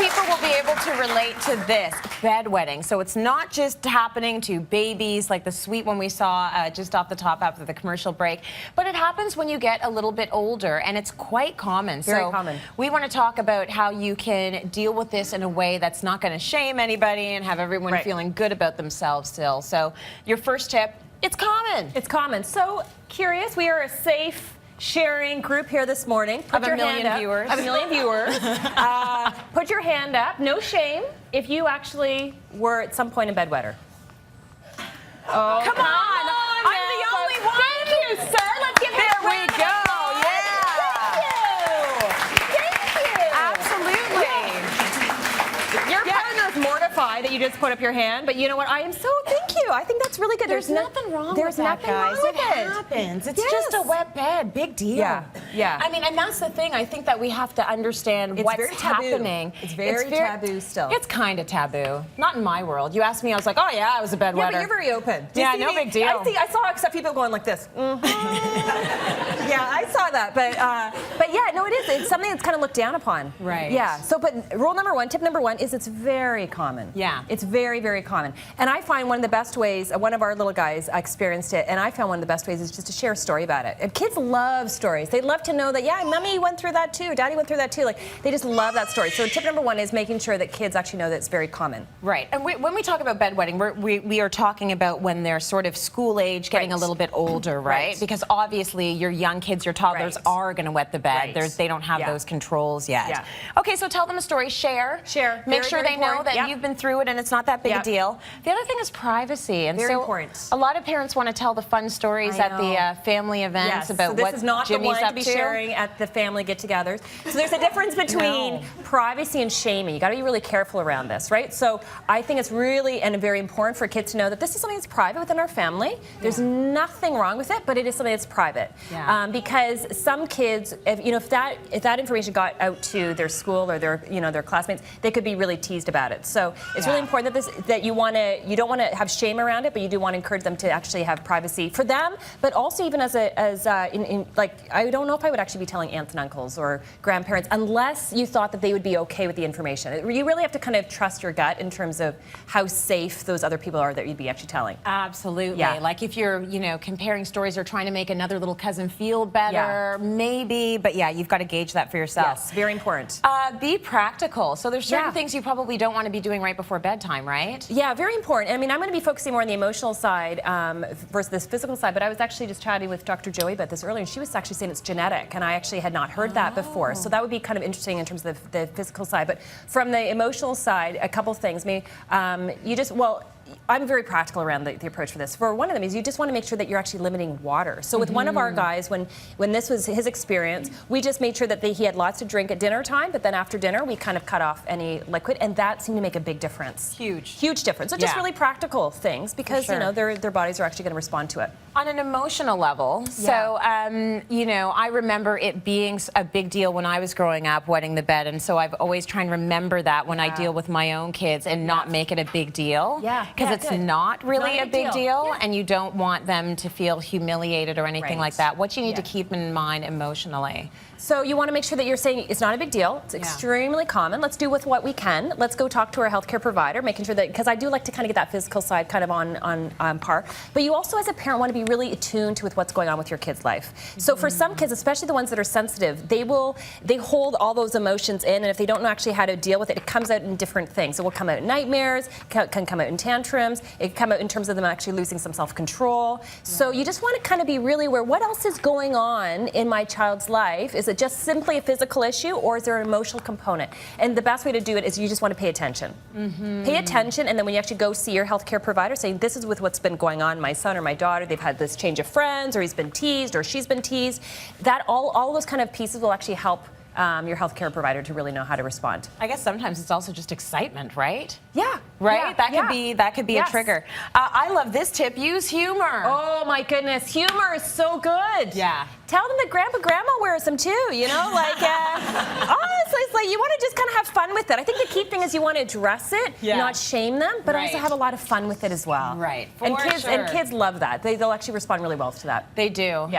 people will be able to relate to this, bedwetting. So it's not just happening to babies like the sweet one we saw just off the top after the commercial break, but it happens when you get a little bit older, and it's quite common. Very common. We want to talk about how you can deal with this in a way that's not going to shame anybody and have everyone feeling good about themselves still. So your first tip, it's common. It's common. So curious, we are a safe sharing group here this morning. Put your hand up. Of a million viewers. Put your hand up. No shame if you actually were at some point a bedwetter. Oh, come on. I'm the only one. Thank you, sir. Let's give there we go. Mortified that you just put up your hand, but you know what? I am so thank you. I think that's really good. There's nothing wrong with that, guys. It happens. It's just a wet bed. Big deal. Yeah. I mean, and that's the thing. I think that we have to understand what's happening. It's very taboo still. It's kind of taboo. Not in my world. You asked me, I was like, oh yeah, I was a bedwetter. Yeah, but you're very open. Yeah, no big deal. I saw except people going like this. Yeah, I saw that, but yeah, no, it is. It's something that's kind of looked down upon. Right. Yeah. So, but rule number one, tip number one is it's very common. Yeah. It's very, very common. And I find one of the best ways, one of our little guys experienced it, and I found one of the best ways is just to share a story about it. And kids love stories. They love to know that, yeah, mommy went through that too, daddy went through that too. Like, they just love that story. So tip number one is making sure that kids actually know that it's very common. Right. And when we talk about bedwetting, we are talking about when they're sort of school age, getting a little bit older, right? Because obviously your young kids, your toddlers are going to wet the bed. They don't have those controls yet. Yeah. Okay, so tell them a story. Share. Make sure they know that you've been through it and it's not that big a deal. The other thing is privacy. And very so important. A lot of parents want to tell the fun stories at the family events about so what this is not Jimmy's the one up to be sharing at the family get-togethers. So there's a difference between privacy and shaming. You got to be really careful around this, right? So I think it's really and very important for kids to know that this is something that's private within our family. There's nothing wrong with it, but it is something that's private. Because some kids, if that information got out to their school or their classmates, they could be really teased about it. So it's really important that you don't want to have shame around it, but you do want to encourage them to actually have privacy for them, but also even like I don't know if I would actually be telling aunts and uncles or grandparents unless you thought that they would be okay with the information. You really have to kind of trust your gut in terms of how safe those other people are that you'd be actually telling. Absolutely. Like if you're comparing stories or trying to make another little cousin feel better, maybe, but you've got to gauge that for yourself. Yes, very important. Be practical. So there's certain things you probably don't want to be doing right before bedtime, right? Yeah, very important. I mean, I'm going to be focusing more on the emotional side versus this physical side, but I was actually just chatting with Dr. Joey about this earlier, and she was actually saying it's genetic, and I actually had not heard that before. So that would be kind of interesting in terms of the physical side. But from the emotional side, a couple things. I'm very practical around the approach for this. For one of them is you just want to make sure that you're actually limiting water. So with one of our guys, when this was his experience, we just made sure that he had lots to drink at dinner time, but then after dinner we kind of cut off any liquid, and that seemed to make a big difference. Huge difference. So just really practical things because their bodies are actually going to respond to it. On an emotional level, so I remember it being a big deal when I was growing up, wetting the bed, and so I've always tried to remember that when I deal with my own kids and not make it a big deal. Because it's not really a big deal, and you don't want them to feel humiliated or anything like that. What you need to keep in mind emotionally. So you want to make sure that you're saying it's not a big deal. It's extremely common. Let's do with what we can. Let's go talk to our healthcare provider, making sure that, because I do like to kind of get that physical side kind of on par. But you also, as a parent, want to be really attuned with what's going on with your kid's life. So for some kids, especially the ones that are sensitive, they hold all those emotions in, and if they don't know actually how to deal with it, it comes out in different things. It will come out in nightmares, can come out in tantrums, it can come out in terms of them actually losing some self-control. So you just want to kind of be really aware, what else is going on in my child's life? Is it just simply a physical issue, or is there an emotional component? And the best way to do it is you just want to pay attention. Pay attention, and then when you actually go see your healthcare provider, saying this is with what's been going on, my son or my daughter, they've had this change of friends, or he's been teased, or she's been teased. That all those kind of pieces will actually help your healthcare provider to really know how to respond. I guess sometimes it's also just excitement, right? Yeah. Right? That could be a trigger. I love this tip. Use humor. Oh my goodness, humor is so good. Yeah. Tell them that grandma wears them too, honestly, it's like you want to just kind of have fun with it. I think the key thing is you want to address it, not shame them, but also have a lot of fun with it as well. Right. And kids love that. They'll actually respond really well to that. They do. Yeah.